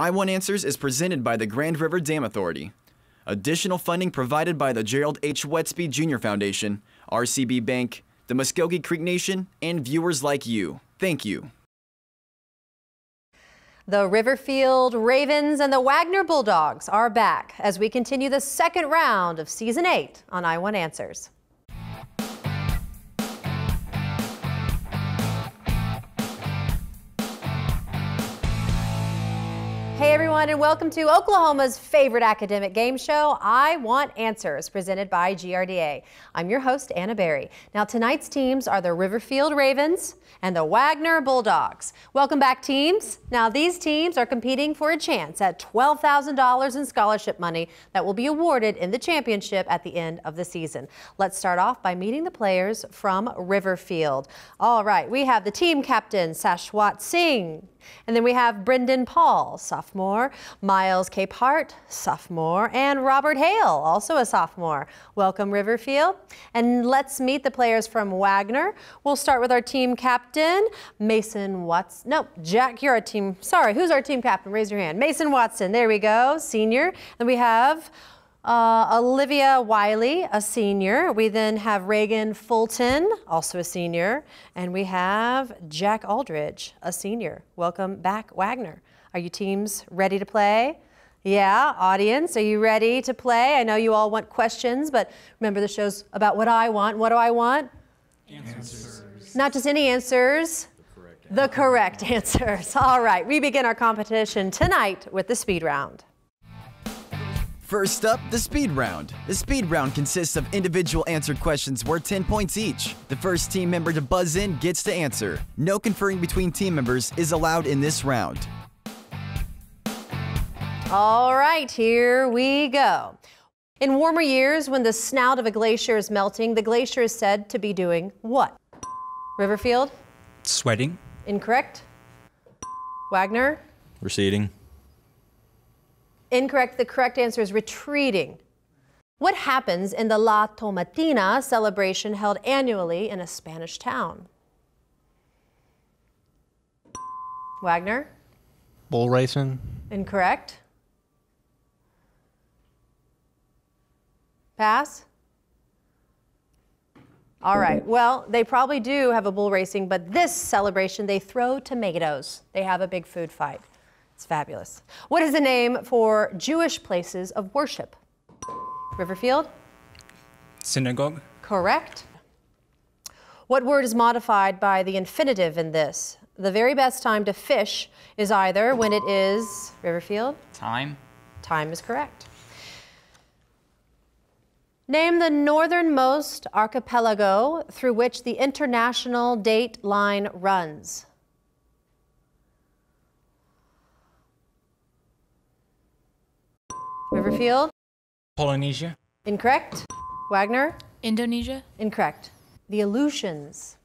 I-1 Answers is presented by the Grand River Dam Authority. Additional funding provided by the Gerald H. Westby Jr. Foundation, RCB Bank, the Muscogee Creek Nation, and viewers like you. Thank you. The Riverfield Ravens and the Wagoner Bulldogs are back as we continue the second round of Season 8 on I-1 Answers. Hey everyone, and welcome to Oklahoma's favorite academic game show, I-1 Answers, presented by GRDA. I'm your host, Anna Berry. Now tonight's teams are the Riverfield Ravens and the Wagoner Bulldogs. Welcome back, teams. Now these teams are competing for a chance at $12,000 in scholarship money that will be awarded in the championship at the end of the season. Let's start off by meeting the players from Riverfield. All right, we have the team captain, Sashwat Singh. And then we have Brendan Paul, sophomore, Miles Capehart, sophomore, and Robert Hale, also a sophomore. Welcome, Riverfield. And let's meet the players from Wagoner. We'll start with our team captain, Mason Watson. No, Jack, you're our team. Sorry, who's our team captain? Raise your hand. Mason Watson, there we go, senior. And we have Olivia Wiley, a senior. We then have Reagan Fulton, also a senior. And we have Jack Aldridge, a senior. Welcome back, Wagoner. Are you teams ready to play? Yeah, audience, are you ready to play? I know you all want questions, but remember the show's about what I want. What do I want? Answers. Not just any answers. The correct answers. All right, we begin our competition tonight with the speed round. First up, the speed round. The speed round consists of individual answered questions worth 10 points each. The first team member to buzz in gets to answer. No conferring between team members is allowed in this round. All right, here we go. In warmer years, when the snout of a glacier is melting, the glacier is said to be doing what? Riverfield? Sweating. Incorrect. Wagoner? Receding. Incorrect. The correct answer is retreating. What happens in the La Tomatina celebration held annually in a Spanish town? Wagoner? Bull racing. Incorrect. Pass? All right. Well, they probably do have a bull racing, but this celebration, they throw tomatoes. They have a big food fight. It's fabulous. What is the name for Jewish places of worship? Riverfield? Synagogue. Correct. What word is modified by the infinitive in this? The very best time to fish is either when it is, Riverfield? Time. Time is correct. Name the northernmost archipelago through which the international date line runs. Riverfield? Polynesia. Incorrect. Wagoner? Indonesia? Incorrect. The Aleutians.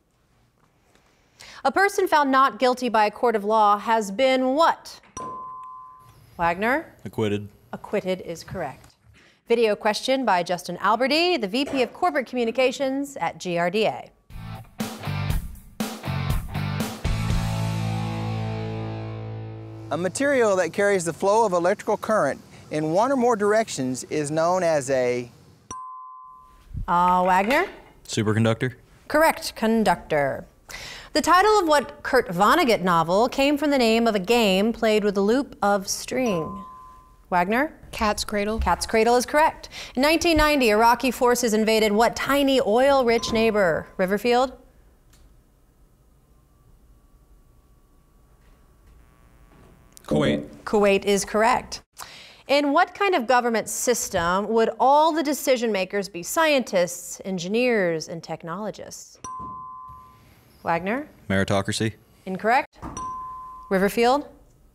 A person found not guilty by a court of law has been what? Wagoner? Acquitted. Acquitted is correct. Video question by Justin Alberty, the VP of Corporate Communications at GRDA. A material that carries the flow of electrical current in one or more directions is known as a... Wagoner? Superconductor. Correct, conductor. The title of what Kurt Vonnegut novel came from the name of a game played with a loop of string? Wagoner? Cat's Cradle. Cat's Cradle is correct. In 1990, Iraqi forces invaded what tiny oil-rich neighbor? Riverfield? Kuwait. Kuwait is correct. In what kind of government system would all the decision makers be scientists, engineers, and technologists? Wagoner? Meritocracy. Incorrect. Riverfield?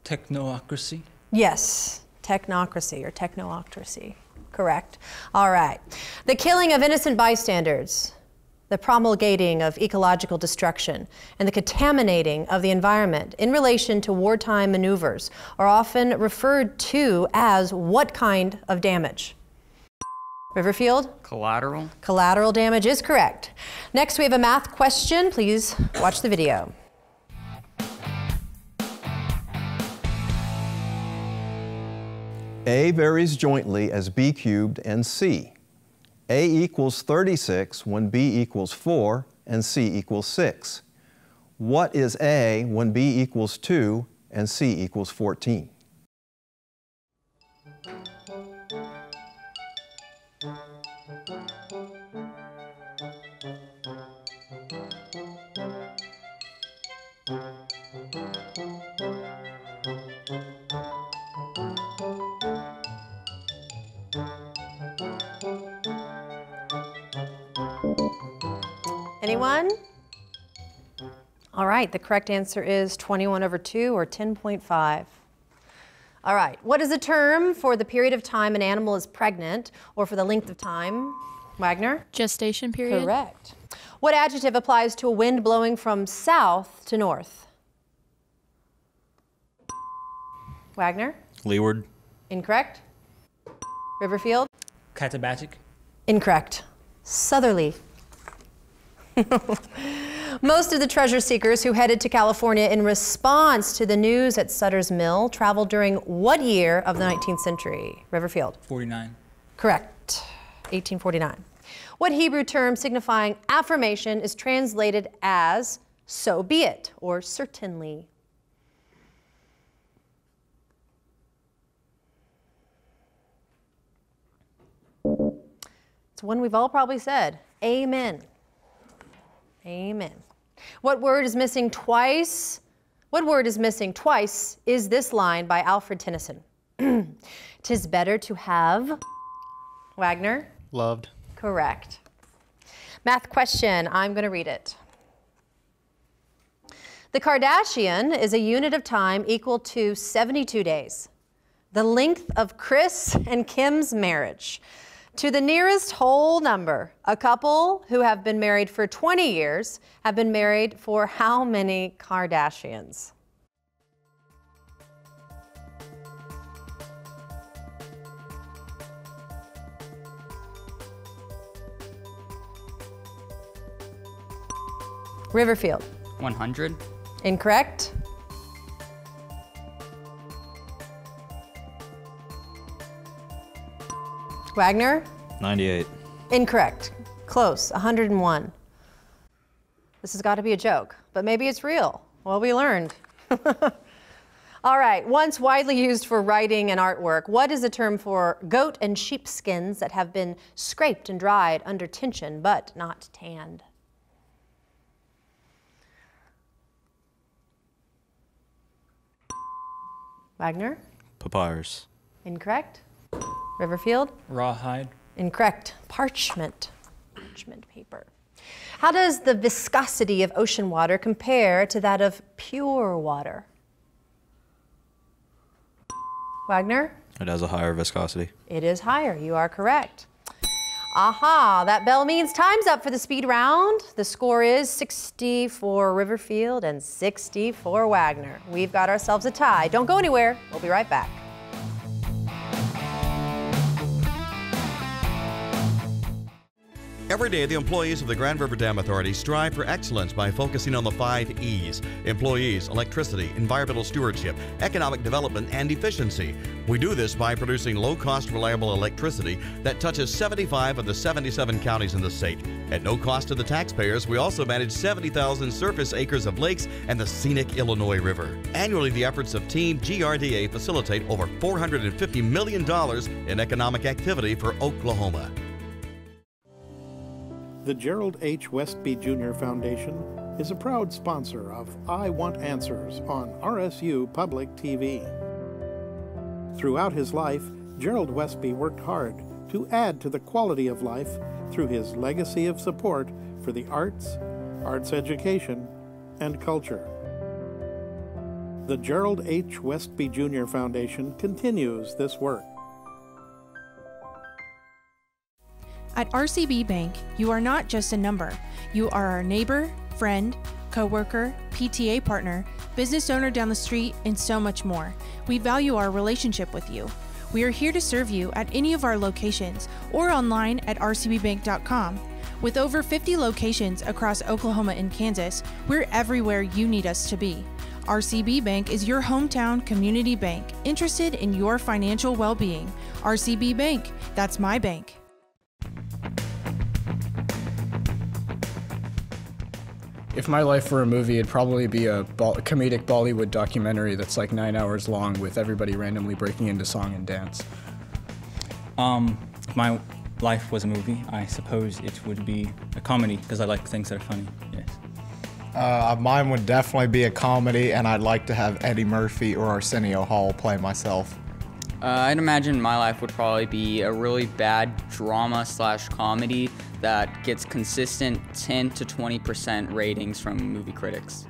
Technocracy. Yes, technocracy or technoocracy. Correct. All right. The killing of innocent bystanders, the promulgating of ecological destruction, and the contaminating of the environment in relation to wartime maneuvers are often referred to as what kind of damage? Riverfield? Collateral. Collateral damage is correct. Next, we have a math question. Please watch the video. A varies jointly as B cubed and C. A equals 36 when B equals 4 and C equals 6. What is A when B equals 2 and C equals 14? Anyone? All right, the correct answer is 21/2 or 10.5. All right, what is the term for the period of time an animal is pregnant or for the length of time? Wagner? Gestation period. Correct. What adjective applies to a wind blowing from south to north? Wagner? Leeward. Incorrect. Riverfield? Katabatic. Incorrect. Southerly. Most of the treasure seekers who headed to California in response to the news at Sutter's Mill traveled during what year of the 19th century? Riverfield. 49. Correct. 1849. What Hebrew term signifying affirmation is translated as so be it or certainly? It's one we've all probably said. Amen. Amen. What word is missing twice? What word is missing twice is this line by Alfred Tennyson. 'Tis better to have. Wagner? Loved. Correct. Math question, I'm going to read it. The Kardashian is a unit of time equal to 72 days. The length of Chris and Kim's marriage. To the nearest whole number, a couple who have been married for 20 years have been married for how many Kardashians? Riverfield. 100. Incorrect. Wagner? 98. Incorrect. Close. 101. This has got to be a joke, but maybe it's real. Well, we learned. All right. Once widely used for writing and artwork, what is the term for goat and sheep skins that have been scraped and dried under tension but not tanned? Wagner? Papyrus. Incorrect. Riverfield? Rawhide. Incorrect. Parchment. Parchment paper. How does the viscosity of ocean water compare to that of pure water? Wagner? It has a higher viscosity. It is higher. You are correct. Aha, that bell means time's up for the speed round. The score is 60 for Riverfield and 60 for Wagner. We've got ourselves a tie. Don't go anywhere. We'll be right back. Every day, the employees of the Grand River Dam Authority strive for excellence by focusing on the 5 E's: employees, electricity, environmental stewardship, economic development, and efficiency. We do this by producing low-cost, reliable electricity that touches 75 of the 77 counties in the state. At no cost to the taxpayers, we also manage 70,000 surface acres of lakes and the scenic Illinois River. Annually, the efforts of Team GRDA facilitate over $450 million in economic activity for Oklahoma. The Gerald H. Westby Jr. Foundation is a proud sponsor of I Want Answers on RSU Public TV. Throughout his life, Gerald Westby worked hard to add to the quality of life through his legacy of support for the arts, arts education, and culture. The Gerald H. Westby Jr. Foundation continues this work. At RCB Bank, you are not just a number. You are our neighbor, friend, coworker, PTA partner, business owner down the street, and so much more. We value our relationship with you. We are here to serve you at any of our locations or online at rcbbank.com. With over 50 locations across Oklahoma and Kansas, we're everywhere you need us to be. RCB Bank is your hometown community bank, interested in your financial well-being. RCB Bank, that's my bank. If my life were a movie, it'd probably be a comedic Bollywood documentary that's like 9 hours long with everybody randomly breaking into song and dance. If my life was a movie, I suppose it would be a comedy because I like things that are funny, yes. Mine would definitely be a comedy, and I'd like to have Eddie Murphy or Arsenio Hall play myself. I'd imagine my life would probably be a really bad drama/comedy that gets consistent 10 to 20% ratings from movie critics.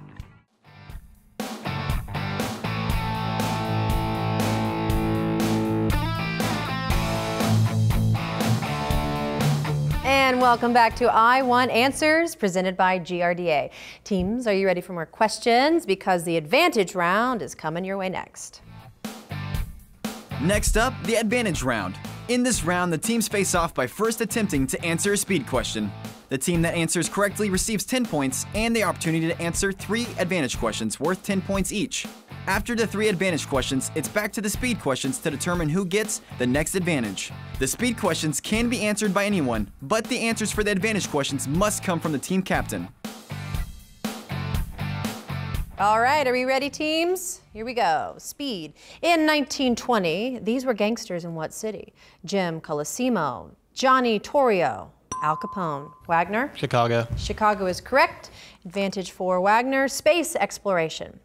And welcome back to I Want Answers, presented by GRDA. Teams, are you ready for more questions? Because the advantage round is coming your way next. Next up, the advantage round. In this round, the teams face off by first attempting to answer a speed question. The team that answers correctly receives 10 points and the opportunity to answer 3 advantage questions worth 10 points each. After the 3 advantage questions, it's back to the speed questions to determine who gets the next advantage. The speed questions can be answered by anyone, but the answers for the advantage questions must come from the team captain. All right, are we ready, teams? Here we go. Speed. In 1920, these were gangsters in what city? Jim Colosimo, Johnny Torrio, Al Capone. Wagner? Chicago. Chicago is correct. Advantage for Wagner. Space exploration.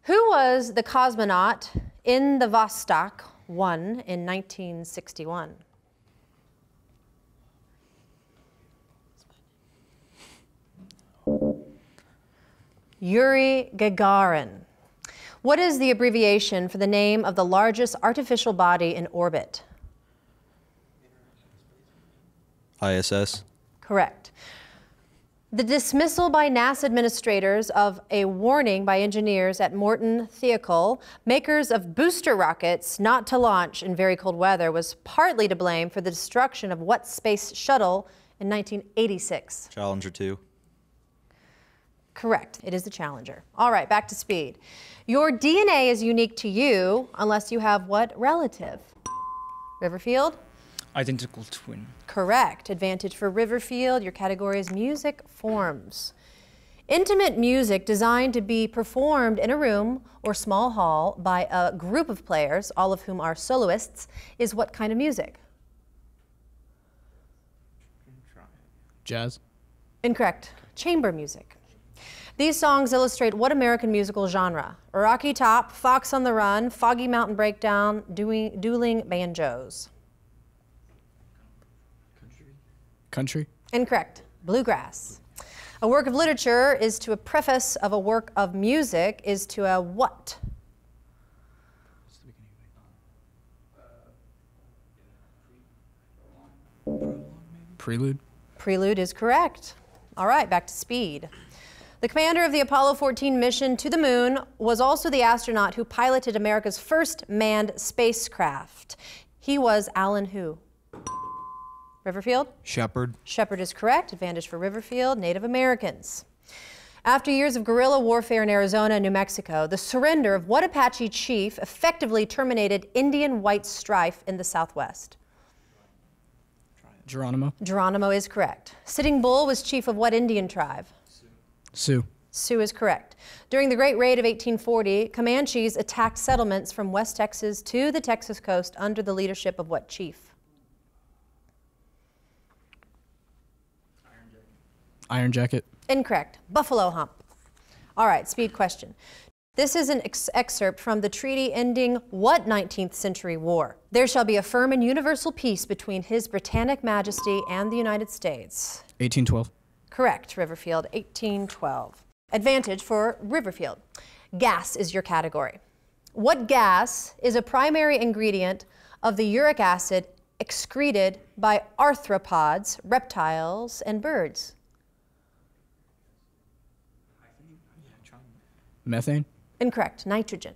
Who was the cosmonaut in the Vostok 1 in 1961? Yuri Gagarin. What is the abbreviation for the name of the largest artificial body in orbit? ISS. Correct. The dismissal by NASA administrators of a warning by engineers at Morton Thiokol, makers of booster rockets not to launch in very cold weather, was partly to blame for the destruction of what space shuttle in 1986? Challenger 2. Correct. It is the Challenger. All right, back to speed. Your DNA is unique to you unless you have what relative? Riverfield? Identical twin. Correct. Advantage for Riverfield. Your category is music forms. Intimate music designed to be performed in a room or small hall by a group of players, all of whom are soloists, is what kind of music? Jazz. Incorrect. Chamber music. These songs illustrate what American musical genre? Rocky Top, Fox on the Run, Foggy Mountain Breakdown, Dueling Banjos. Country. Incorrect. Bluegrass. A work of literature is to a preface of a work of music is to a what? Prelude. Prelude is correct. All right, back to speed. The commander of the Apollo 14 mission to the moon was also the astronaut who piloted America's first manned spacecraft. He was Alan who? Riverfield? Shepherd. Shepherd is correct. Advantage for Riverfield. Native Americans. After years of guerrilla warfare in Arizona and New Mexico, the surrender of what Apache chief effectively terminated Indian white strife in the Southwest? Geronimo. Geronimo is correct. Sitting Bull was chief of what Indian tribe? Sioux. Sioux is correct. During the Great Raid of 1840, Comanches attacked settlements from West Texas to the Texas coast under the leadership of what chief? Iron Jacket. Incorrect. Buffalo Hump. All right, speed question. This is an excerpt from the treaty ending what 19th century war? There shall be a firm and universal peace between His Britannic Majesty and the United States. 1812. Correct, Riverfield, 1812. Advantage for Riverfield. Gas is your category. What gas is a primary ingredient of the uric acid excreted by arthropods, reptiles, and birds? Methane. Incorrect. Nitrogen.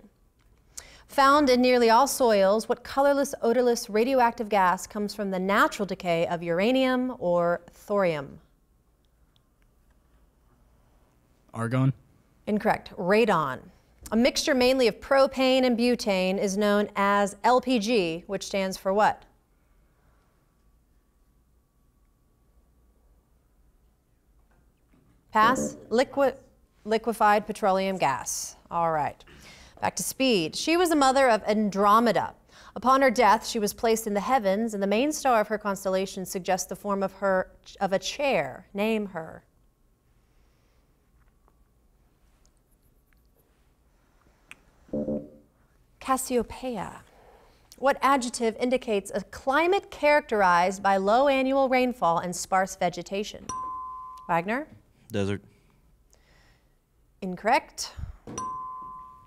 Found in nearly all soils, what colorless, odorless, radioactive gas comes from the natural decay of uranium or thorium? Argon. Incorrect. Radon. A mixture mainly of propane and butane is known as LPG, which stands for what? Pass. Liquefied petroleum gas. All right. Back to speed. She was the mother of Andromeda. Upon her death, she was placed in the heavens, and the main star of her constellation suggests the form of a chair. Name her. Cassiopeia. What adjective indicates a climate characterized by low annual rainfall and sparse vegetation? Wagner? Desert. Incorrect.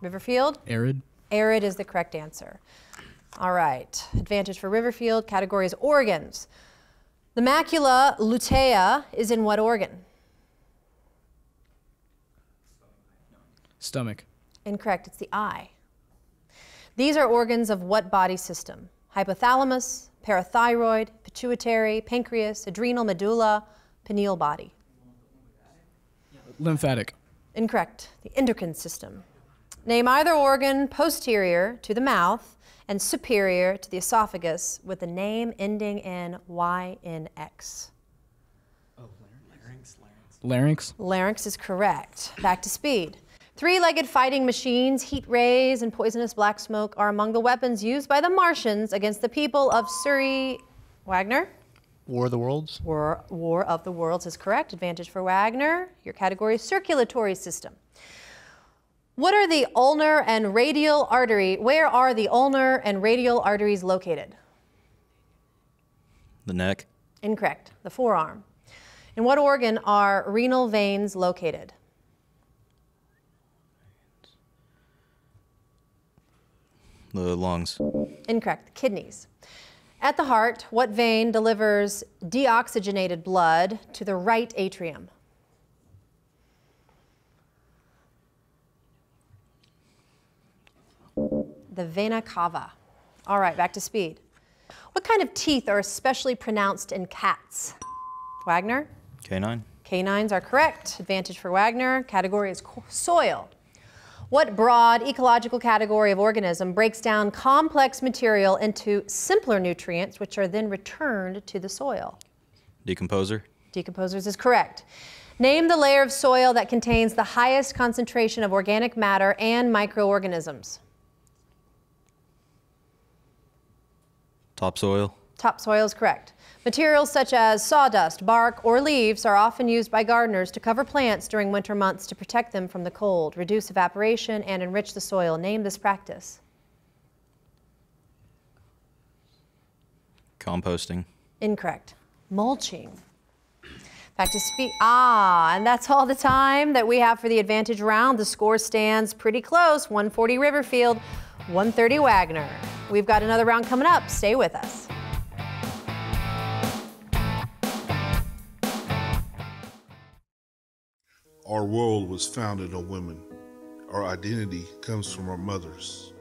Riverfield? Arid. Arid is the correct answer. All right. Advantage for Riverfield. Category is organs. The macula lutea is in what organ? Stomach. Incorrect. It's the eye. These are organs of what body system? Hypothalamus, parathyroid, pituitary, pancreas, adrenal medulla, pineal body. Lymphatic. Incorrect. The endocrine system. Name either organ posterior to the mouth and superior to the esophagus with a name ending in YNX. Oh, larynx. Larynx. Larynx is correct. Back to speed. Three-legged fighting machines, heat rays, and poisonous black smoke are among the weapons used by the Martians against the people of Surrey. Wagner? War of the Worlds. War of the Worlds is correct. Advantage for Wagner. Your category is circulatory system. What are the ulnar and radial artery? Where are the ulnar and radial arteries located? The neck. Incorrect. The forearm. In what organ are renal veins located? The lungs. Incorrect. The kidneys. At the heart, what vein delivers deoxygenated blood to the right atrium? The vena cava. All right, back to speed. What kind of teeth are especially pronounced in cats? Wagner? Canine. Canines are correct. Advantage for Wagner. Category is soil. What broad ecological category of organism breaks down complex material into simpler nutrients, which are then returned to the soil? Decomposer. Decomposers is correct. Name the layer of soil that contains the highest concentration of organic matter and microorganisms. Topsoil. Topsoil is correct. Materials such as sawdust, bark, or leaves are often used by gardeners to cover plants during winter months to protect them from the cold, reduce evaporation, and enrich the soil. Name this practice. Composting. Incorrect. Mulching. Back to speed. And that's all the time that we have for the advantage round. The score stands pretty close, 140 Riverfield, 130 Wagoner. We've got another round coming up. Stay with us. Our world was founded on women. Our identity comes from our mothers.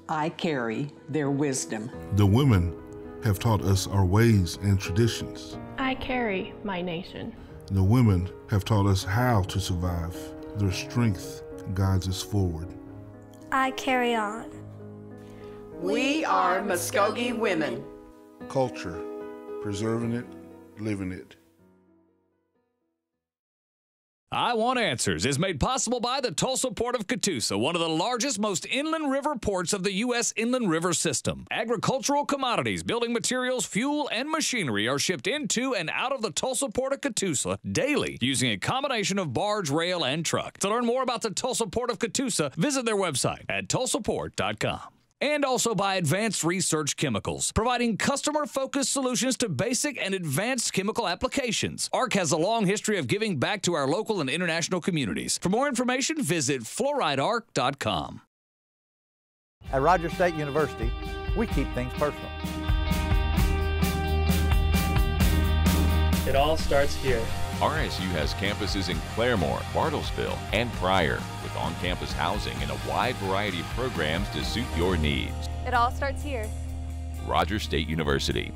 I carry their wisdom. The women have taught us our ways and traditions. I carry my nation. The women have taught us how to survive. Their strength guides us forward. I carry on. We are Muscogee women. Culture, preserving it, living it. I Want Answers is made possible by the Tulsa Port of Catoosa, one of the largest, most inland river ports of the U.S. inland river system. Agricultural commodities, building materials, fuel, and machinery are shipped into and out of the Tulsa Port of Catoosa daily using a combination of barge, rail, and truck. To learn more about the Tulsa Port of Catoosa, visit their website at tulsaport.com. And also by Advanced Research Chemicals, providing customer-focused solutions to basic and advanced chemical applications. ARC has a long history of giving back to our local and international communities. For more information, visit fluoridearc.com. At Rogers State University, we keep things personal. It all starts here. RSU has campuses in Claremore, Bartlesville, and Pryor, with on-campus housing and a wide variety of programs to suit your needs. It all starts here. Rogers State University.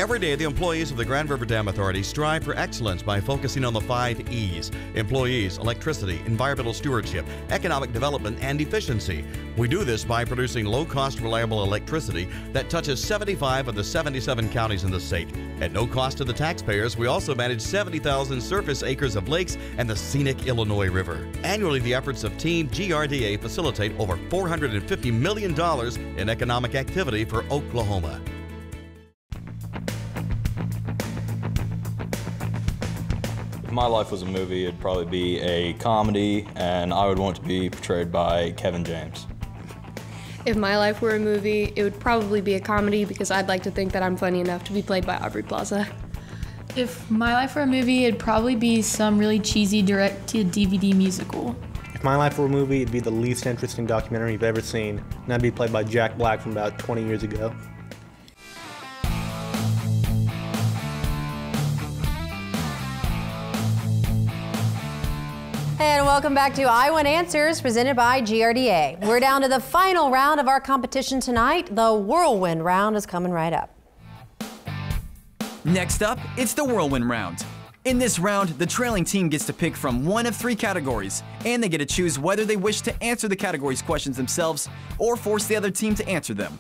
Every day, the employees of the Grand River Dam Authority strive for excellence by focusing on the 5 E's: employees, electricity, environmental stewardship, economic development, and efficiency. We do this by producing low-cost, reliable electricity that touches 75 of the 77 counties in the state. At no cost to the taxpayers, we also manage 70,000 surface acres of lakes and the scenic Illinois River. Annually, the efforts of Team GRDA facilitate over $450 million in economic activity for Oklahoma. If my life was a movie, it'd probably be a comedy, and I would want to be portrayed by Kevin James. If my life were a movie, it would probably be a comedy because I'd like to think that I'm funny enough to be played by Aubrey Plaza. If my life were a movie, it'd probably be some really cheesy direct-to-DVD musical. If my life were a movie, it'd be the least interesting documentary you've ever seen, and I'd be played by Jack Black from about 20 years ago. And welcome back to I Want Answers, presented by GRDA. We're down to the final round of our competition tonight. The whirlwind round is coming right up. Next up, it's the whirlwind round. In this round, the trailing team gets to pick from one of 3 categories, and they get to choose whether they wish to answer the category's questions themselves or force the other team to answer them.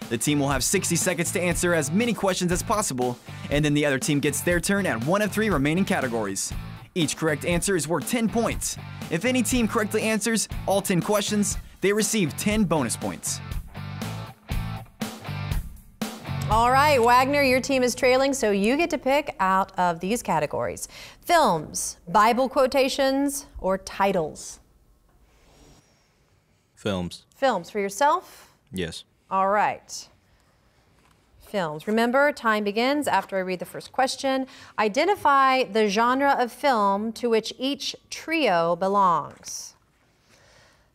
The team will have 60 seconds to answer as many questions as possible, and then the other team gets their turn at one of 3 remaining categories. Each correct answer is worth 10 points. If any team correctly answers all 10 questions, they receive 10 bonus points. All right, Wagner, your team is trailing, so you get to pick out of these categories: films, Bible quotations, or titles. Films. Films for yourself? Yes. All right. Films. Remember, time begins after I read the first question. Identify the genre of film to which each trio belongs.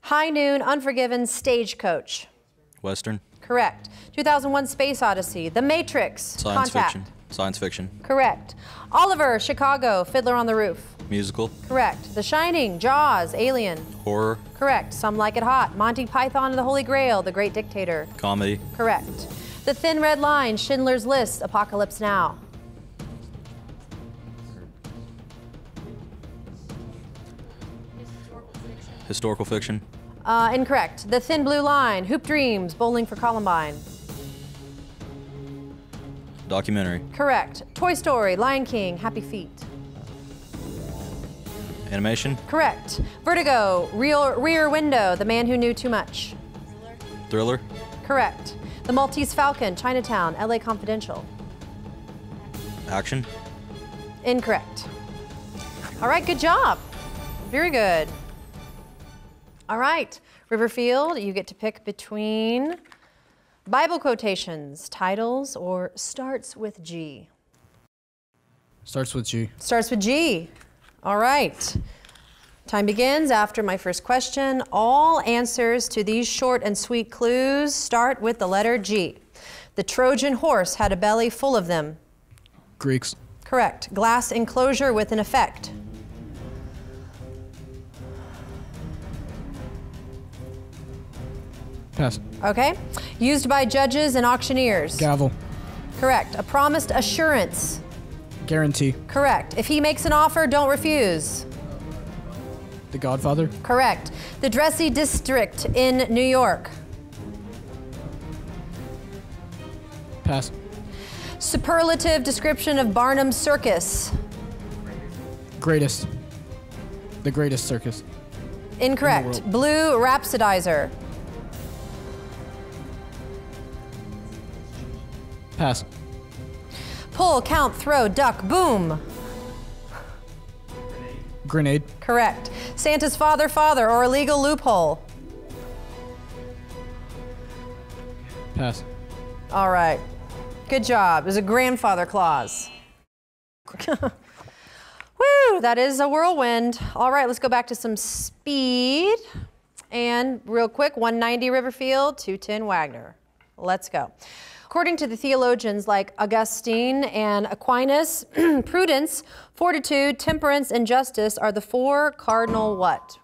High Noon, Unforgiven, Stagecoach. Western. Correct. 2001 Space Odyssey, The Matrix, Science Contact. fiction. Science fiction. Correct. Oliver, Chicago, Fiddler on the Roof. Musical. Correct. The Shining, Jaws, Alien. Horror. Correct. Some Like It Hot, Monty Python and the Holy Grail, The Great Dictator. Comedy. Correct. The Thin Red Line, Schindler's List, Apocalypse Now. Historical fiction. Incorrect. The Thin Blue Line, Hoop Dreams, Bowling for Columbine. Documentary. Correct. Toy Story, Lion King, Happy Feet. Animation. Correct. Vertigo, Rear Window, The Man Who Knew Too Much. Thriller. Correct. The Maltese Falcon, Chinatown, LA Confidential. Action. Incorrect. All right, good job. Very good. All right, Riverfield, you get to pick between Bible quotations, titles, or starts with G. Starts with G. Starts with G. All right. Time begins after my first question. All answers to these short and sweet clues start with the letter G. The Trojan horse had a belly full of them. Greeks. Correct. Glass enclosure with an effect. Pass. Okay. Used by judges and auctioneers. Gavel. Correct. A promised assurance. Guarantee. Correct. If he makes an offer, don't refuse. The Godfather. Correct. The Dressy District in New York. Pass. Superlative description of Barnum's circus. Greatest. The greatest circus. Incorrect. Blue rhapsodizer. Pass. Pull, count, throw, duck, boom. Grenade. Correct. Santa's father, or a legal loophole. Pass. All right. Good job. It was a grandfather clause. Woo, that is a whirlwind. All right, let's go back to some speed. And real quick, 190 Riverfield, 210 Wagner. Let's go. According to the theologians like Augustine and Aquinas, prudence, fortitude, temperance, and justice are the 4 cardinal what?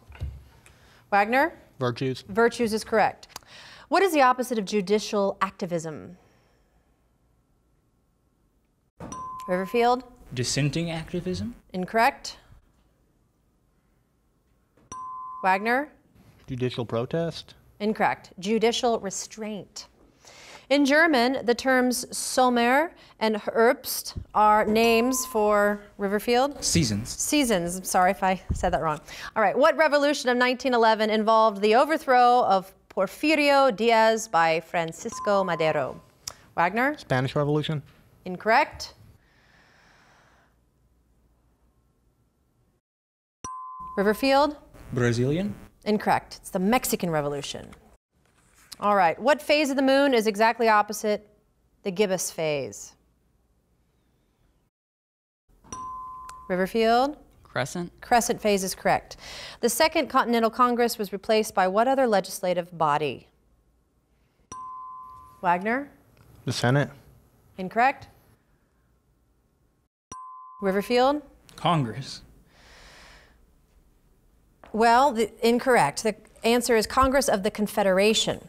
Wagner? Virtues. Virtues is correct. What is the opposite of judicial activism? Riverfield? Dissenting activism? Incorrect. Wagner? Judicial protest? Incorrect. Judicial restraint. In German, the terms Sommer and Herbst are names for Riverfield. Seasons. Seasons. I'm sorry if I said that wrong. All right. What revolution of 1911 involved the overthrow of Porfirio Diaz by Francisco Madero? Wagner? Spanish Revolution? Incorrect. Riverfield? Brazilian? Incorrect. It's the Mexican Revolution. All right. What phase of the moon is exactly opposite the gibbous phase? Riverfield? Crescent? Crescent phase is correct. The Second Continental Congress was replaced by what other legislative body? Wagner? The Senate? Incorrect. Riverfield? Congress. Well, incorrect. The answer is Congress of the Confederation.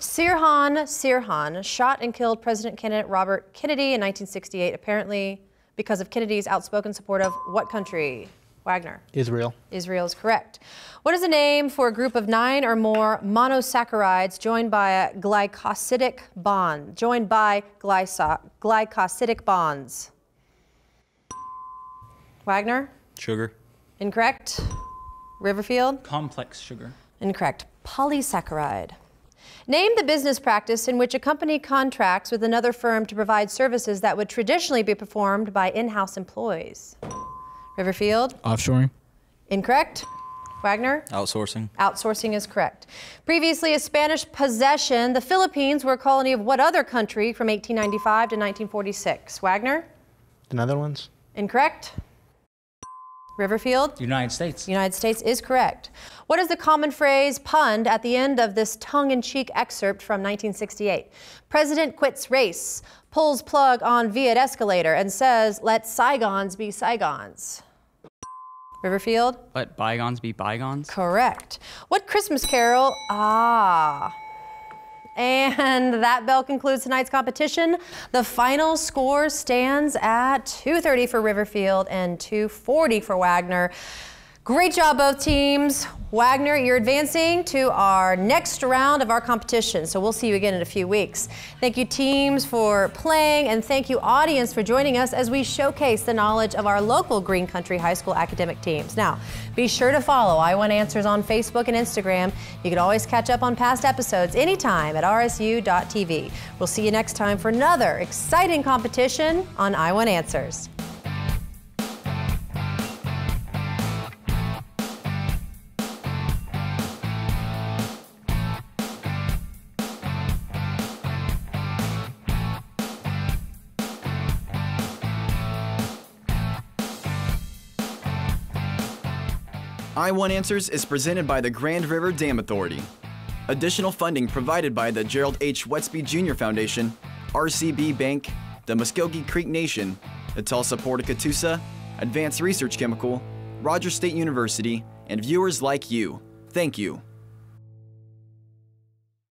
Sirhan shot and killed President candidate Robert Kennedy in 1968, apparently because of Kennedy's outspoken support of what country? Wagner. Israel. Israel is correct. What is the name for a group of 9 or more monosaccharides joined by a glycosidic bond? Joined by glycosidic bonds. Wagner. Sugar. Incorrect. Riverfield. Complex sugar. Incorrect. Polysaccharide. Name the business practice in which a company contracts with another firm to provide services that would traditionally be performed by in-house employees. Riverfield. Offshoring. Incorrect. Wagner. Outsourcing. Outsourcing is correct. Previously a Spanish possession, the Philippines were a colony of what other country from 1895 to 1946? Wagner. The Netherlands. Incorrect. Riverfield. United States. United States is correct. What is the common phrase punned at the end of this tongue-in-cheek excerpt from 1968? President quits race, pulls plug on Viet escalator, and says, let Saigons be Saigons. Riverfield? Let bygones be bygones? Correct. What Christmas carol? And that bell concludes tonight's competition. The final score stands at 230 for Riverfield and 240 for Wagner. Great job, both teams. Wagner, you're advancing to our next round of our competition, so we'll see you again in a few weeks. Thank you, teams, for playing, and thank you, audience, for joining us as we showcase the knowledge of our local Green Country High School academic teams. Now, be sure to follow I Want Answers on Facebook and Instagram. You can always catch up on past episodes anytime at rsu.tv. We'll see you next time for another exciting competition on I Want Answers. I Want Answers is presented by the Grand River Dam Authority. Additional funding provided by the Gerald H. Westby Jr. Foundation, RCB Bank, the Muscogee Creek Nation, the Tulsa Port of Catoosa, Advanced Research Chemical, Rogers State University, and viewers like you. Thank you.